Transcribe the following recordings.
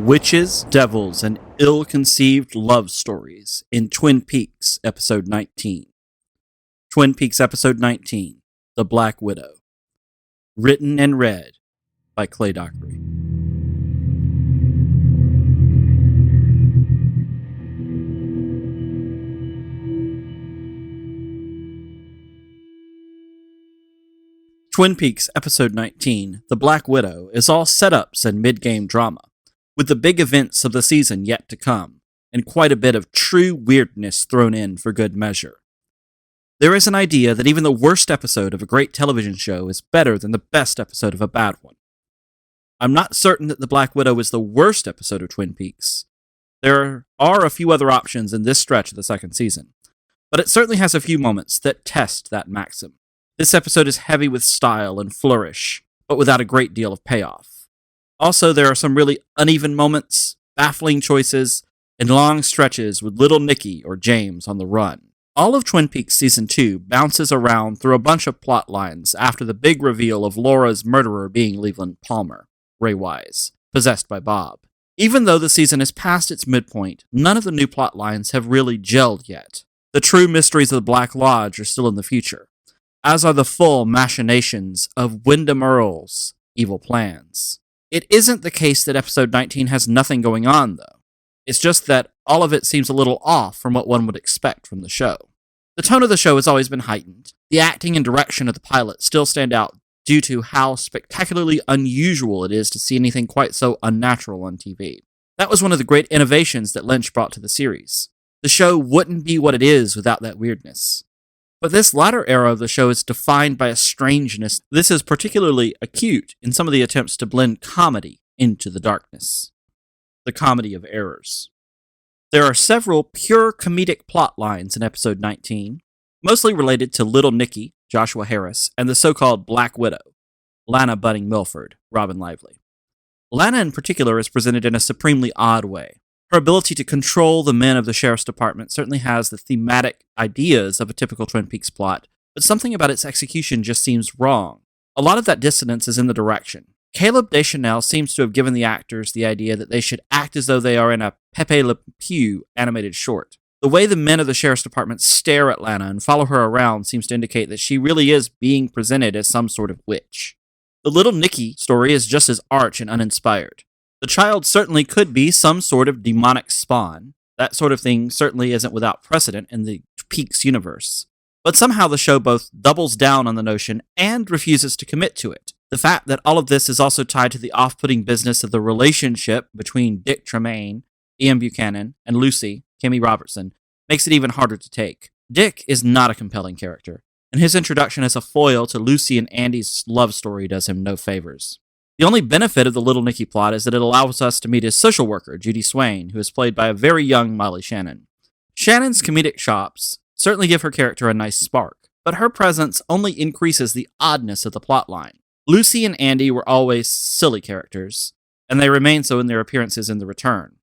Witches, Devils, and Ill-Conceived Love Stories in Twin Peaks, Episode 19. Twin Peaks, Episode 19, The Black Widow. Written and read by Clay Dockery. Twin Peaks, Episode 19, The Black Widow, is all setups and mid-game drama, with the big events of the season yet to come, and quite a bit of true weirdness thrown in for good measure. There is an idea that even the worst episode of a great television show is better than the best episode of a bad one. I'm not certain that The Black Widow is the worst episode of Twin Peaks. There are a few other options in this stretch of the second season, but it certainly has a few moments that test that maxim. This episode is heavy with style and flourish, but without a great deal of payoff. Also, there are some really uneven moments, baffling choices, and long stretches with little Nicky or James on the run. All of Twin Peaks Season 2 bounces around through a bunch of plot lines after the big reveal of Laura's murderer being Leland Palmer, Ray Wise, possessed by Bob. Even though the season is past its midpoint, none of the new plot lines have really gelled yet. The true mysteries of the Black Lodge are still in the future, as are the full machinations of Wyndham Earle's evil plans. It isn't the case that Episode 19 has nothing going on, though. It's just that all of it seems a little off from what one would expect from the show. The tone of the show has always been heightened. The acting and direction of the pilot still stand out due to how spectacularly unusual it is to see anything quite so unnatural on TV. That was one of the great innovations that Lynch brought to the series. The show wouldn't be what it is without that weirdness. But this latter era of the show is defined by a strangeness. This is particularly acute in some of the attempts to blend comedy into the darkness. The comedy of errors. There are several pure comedic plot lines in Episode 19, mostly related to Little Nicky, Joshua Harris, and the so-called Black Widow, Lana Budding Milford, Robin Lively. Lana in particular is presented in a supremely odd way. Her ability to control the men of the sheriff's department certainly has the thematic ideas of a typical Twin Peaks plot, but something about its execution just seems wrong. A lot of that dissonance is in the direction. Caleb Deschanel seems to have given the actors the idea that they should act as though they are in a Pepe Le Pew animated short. The way the men of the sheriff's department stare at Lana and follow her around seems to indicate that she really is being presented as some sort of witch. The Little Nicky story is just as arch and uninspired. The child certainly could be some sort of demonic spawn. That sort of thing certainly isn't without precedent in the Peaks universe. But somehow the show both doubles down on the notion and refuses to commit to it. The fact that all of this is also tied to the off-putting business of the relationship between Dick Tremaine, Ian Buchanan, and Lucy, Kimmy Robertson, makes it even harder to take. Dick is not a compelling character, and his introduction as a foil to Lucy and Andy's love story does him no favors. The only benefit of the Little Nicky plot is that it allows us to meet his social worker, Judy Swain, who is played by a very young Molly Shannon. Shannon's comedic chops certainly give her character a nice spark, but her presence only increases the oddness of the plotline. Lucy and Andy were always silly characters, and they remain so in their appearances in The Return.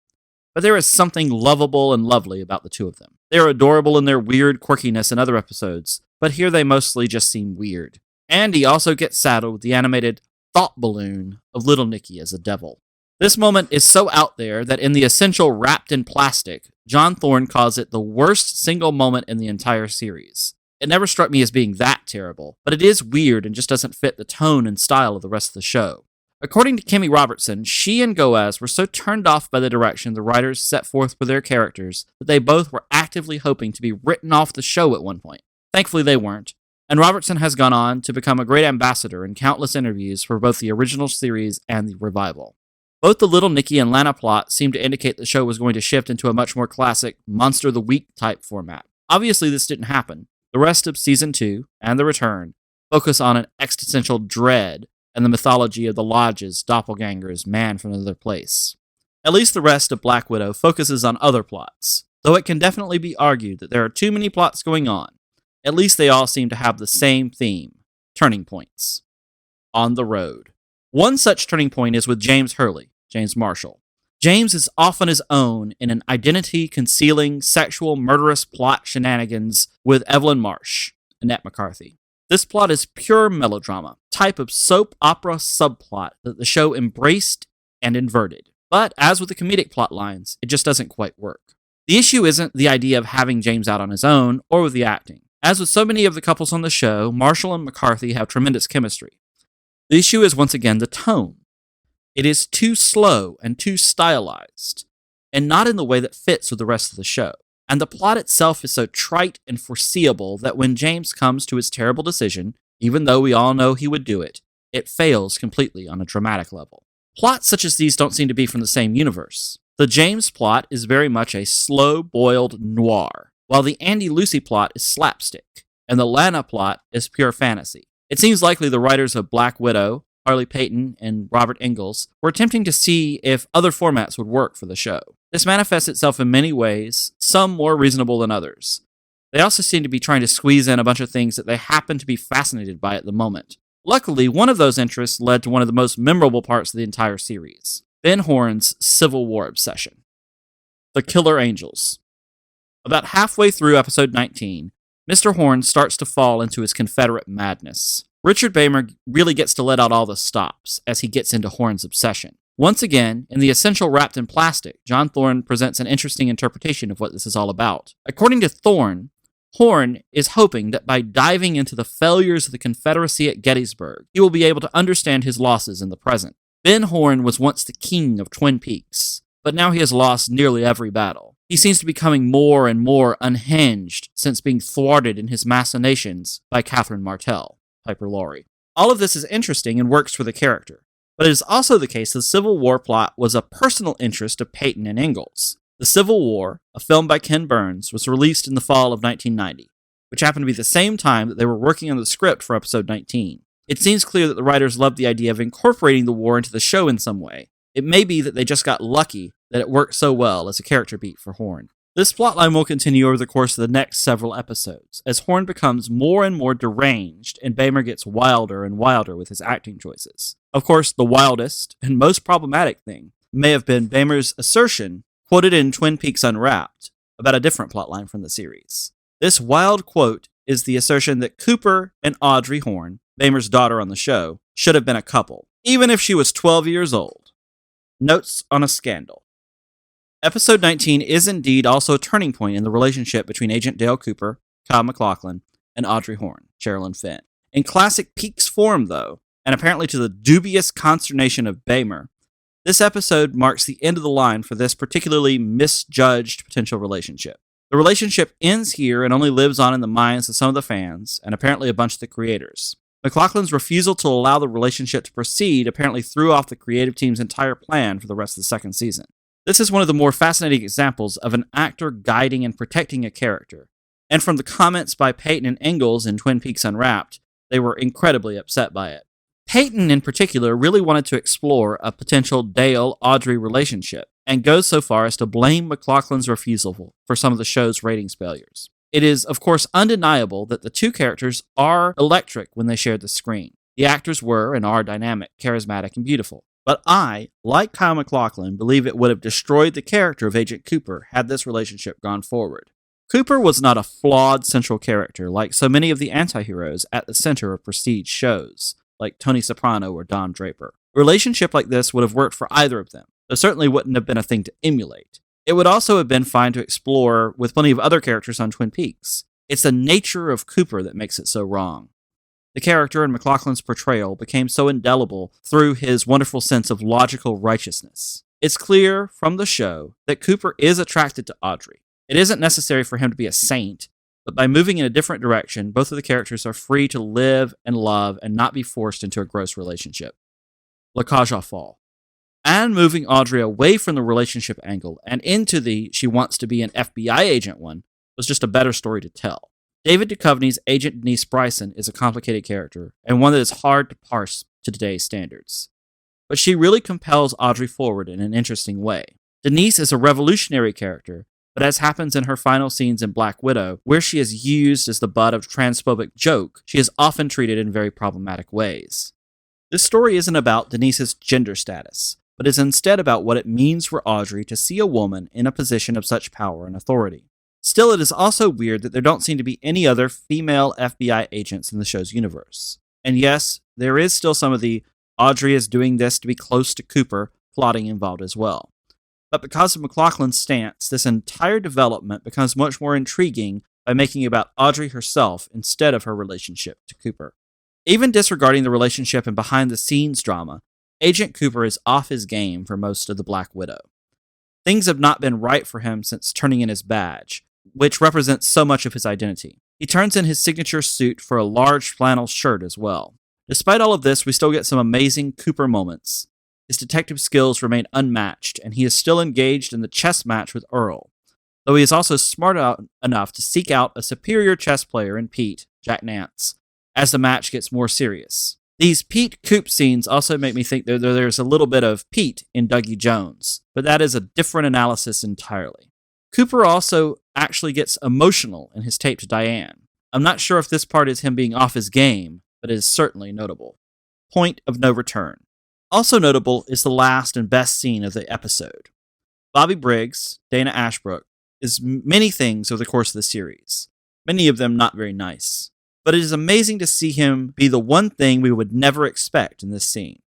But there is something lovable and lovely about the two of them. They are adorable in their weird quirkiness in other episodes, but here they mostly just seem weird. Andy also gets saddled with the animated thought balloon of Little Nicky as a devil. This moment is so out there that in the essential Wrapped in Plastic, John Thorne calls it the worst single moment in the entire series. It never struck me as being that terrible, but it is weird and just doesn't fit the tone and style of the rest of the show. According to Kimmy Robertson, she and Goaz were so turned off by the direction the writers set forth for their characters that they both were actively hoping to be written off the show at one point. Thankfully they weren't. And Robertson has gone on to become a great ambassador in countless interviews for both the original series and the revival. Both the Little Nicky and Lana plot seem to indicate the show was going to shift into a much more classic Monster of the Week type format. Obviously, this didn't happen. The rest of Season 2 and The Return focus on an existential dread and the mythology of the Lodge's doppelgangers man from another place. At least the rest of Black Widow focuses on other plots, though it can definitely be argued that there are too many plots going on. At least they all seem to have the same theme, turning points. On the road. One such turning point is with James Hurley, James Marshall. James is off on his own in an identity-concealing, sexual, murderous plot shenanigans with Evelyn Marsh, Annette McCarthy. This plot is pure melodrama, type of soap opera subplot that the show embraced and inverted. But as with the comedic plot lines, it just doesn't quite work. The issue isn't the idea of having James out on his own or with the acting. As with so many of the couples on the show, Marshall and McCarthy have tremendous chemistry. The issue is once again the tone. It is too slow and too stylized, and not in the way that fits with the rest of the show. And the plot itself is so trite and foreseeable that when James comes to his terrible decision, even though we all know he would do it, it fails completely on a dramatic level. Plots such as these don't seem to be from the same universe. The James plot is very much a slow-boiled noir, while the Andy Lucy plot is slapstick, and the Lana plot is pure fantasy. It seems likely the writers of Black Widow, Harley Peyton, and Robert Ingalls were attempting to see if other formats would work for the show. This manifests itself in many ways, some more reasonable than others. They also seem to be trying to squeeze in a bunch of things that they happen to be fascinated by at the moment. Luckily, one of those interests led to one of the most memorable parts of the entire series, Ben Horne's Civil War obsession. The Killer Angels. About halfway through episode 19, Mr. Horne starts to fall into his Confederate madness. Richard Beymer really gets to let out all the stops as he gets into Horne's obsession. Once again, in The Essential Wrapped in Plastic, John Thorne presents an interesting interpretation of what this is all about. According to Thorne, Horne is hoping that by diving into the failures of the Confederacy at Gettysburg, he will be able to understand his losses in the present. Ben Horne was once the king of Twin Peaks, but now he has lost nearly every battle. He seems to be becoming more and more unhinged since being thwarted in his machinations by Catherine Martell, Piper Laurie. All of this is interesting and works for the character, but it is also the case the Civil War plot was a personal interest of Peyton and Ingalls. The Civil War, a film by Ken Burns, was released in the fall of 1990, which happened to be the same time that they were working on the script for episode 19. It seems clear that the writers loved the idea of incorporating the war into the show in some way. It may be that they just got lucky that it worked so well as a character beat for Horne. This plotline will continue over the course of the next several episodes, as Horne becomes more and more deranged and Beymer gets wilder and wilder with his acting choices. Of course, the wildest and most problematic thing may have been Beymer's assertion, quoted in Twin Peaks Unwrapped, about a different plotline from the series. This wild quote is the assertion that Cooper and Audrey Horne, Beymer's daughter on the show, should have been a couple, even if she was 12 years old. Notes on a Scandal. Episode 19 is indeed also a turning point in the relationship between Agent Dale Cooper, Kyle MacLachlan, and Audrey Horne, Sherilyn Fenn. In classic Peaks form, though, and apparently to the dubious consternation of Beymer, this episode marks the end of the line for this particularly misjudged potential relationship. The relationship ends here and only lives on in the minds of some of the fans, and apparently a bunch of the creators. MacLachlan's refusal to allow the relationship to proceed apparently threw off the creative team's entire plan for the rest of the second season. This is one of the more fascinating examples of an actor guiding and protecting a character, and from the comments by Peyton and Ingalls in Twin Peaks Unwrapped, they were incredibly upset by it. Peyton, in particular, really wanted to explore a potential Dale-Audrey relationship, and goes so far as to blame MacLachlan's refusal for some of the show's ratings failures. It is, of course, undeniable that the two characters are electric when they shared the screen. The actors were and are dynamic, charismatic, and beautiful. But I, like Kyle MacLachlan, believe it would have destroyed the character of Agent Cooper had this relationship gone forward. Cooper was not a flawed central character like so many of the anti-heroes at the center of prestige shows, like Tony Soprano or Don Draper. A relationship like this would have worked for either of them, though certainly wouldn't have been a thing to emulate. It would also have been fine to explore with plenty of other characters on Twin Peaks. It's the nature of Cooper that makes it so wrong. The character in MacLachlan's portrayal became so indelible through his wonderful sense of logical righteousness. It's clear from the show that Cooper is attracted to Audrey. It isn't necessary for him to be a saint, but by moving in a different direction, both of the characters are free to live and love and not be forced into a gross relationship. La Cage aux Folles. And moving Audrey away from the relationship angle and into the she wants to be an FBI agent one was just a better story to tell. David Duchovny's Agent Denise Bryson is a complicated character, and one that is hard to parse to today's standards. But she really compels Audrey forward in an interesting way. Denise is a revolutionary character, but as happens in her final scenes in Black Widow, where she is used as the butt of transphobic joke, she is often treated in very problematic ways. This story isn't about Denise's gender status, but is instead about what it means for Audrey to see a woman in a position of such power and authority. Still, it is also weird that there don't seem to be any other female FBI agents in the show's universe. And yes, there is still some of the Audrey is doing this to be close to Cooper plotting involved as well. But because of McLaughlin's stance, this entire development becomes much more intriguing by making it about Audrey herself instead of her relationship to Cooper. Even disregarding the relationship and behind-the-scenes drama, Agent Cooper is off his game for most of the Black Widow. Things have not been right for him since turning in his badge, which represents so much of his identity. He turns in his signature suit for a large flannel shirt as well. Despite all of this, we still get some amazing Cooper moments. His detective skills remain unmatched, and he is still engaged in the chess match with Earl, though he is also smart enough to seek out a superior chess player in Pete, Jack Nance, as the match gets more serious. These Pete Coop scenes also make me think that there's a little bit of Pete in Dougie Jones, but that is a different analysis entirely. Cooper also actually gets emotional in his tape to Diane. I'm not sure if this part is him being off his game, but it is certainly notable. Point of no return. Also notable is the last and best scene of the episode. Bobby Briggs, Dana Ashbrook, is many things over the course of the series, many of them not very nice. But it is amazing to see him be the one thing we would never expect in this scene,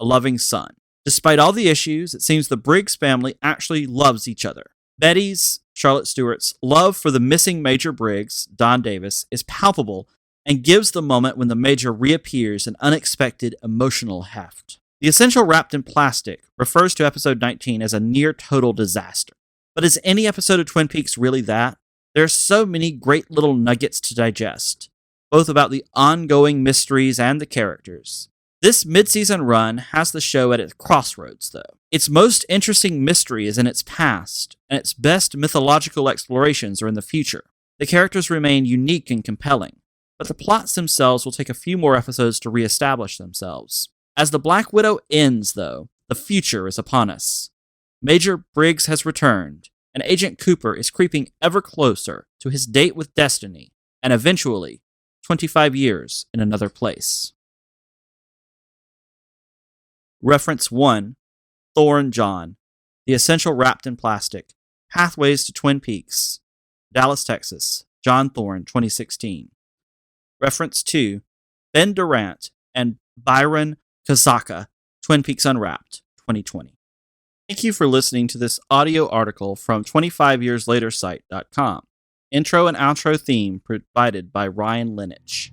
a loving son. Despite all the issues, it seems the Briggs family actually loves each other. Betty's, Charlotte Stewart's, love for the missing Major Briggs, Don Davis, is palpable and gives the moment when the Major reappears an unexpected emotional heft. The essential wrapped in plastic refers to episode 19 as a near-total disaster. But is any episode of Twin Peaks really that? There are so many great little nuggets to digest, both about the ongoing mysteries and the characters. This mid-season run has the show at its crossroads, though. Its most interesting mystery is in its past, and its best mythological explorations are in the future. The characters remain unique and compelling, but the plots themselves will take a few more episodes to reestablish themselves. As the Black Widow ends, though, the future is upon us. Major Briggs has returned, and Agent Cooper is creeping ever closer to his date with Destiny, and eventually 25 years in another place. Reference 1, Thorne John, The Essential Wrapped in Plastic, Pathways to Twin Peaks, Dallas, Texas, John Thorne, 2016. Reference 2, Ben Durant and Byron Kazaka, Twin Peaks Unwrapped, 2020. Thank you for listening to this audio article from 25yearslatersite.com. Intro and outro theme provided by Ryan Linich.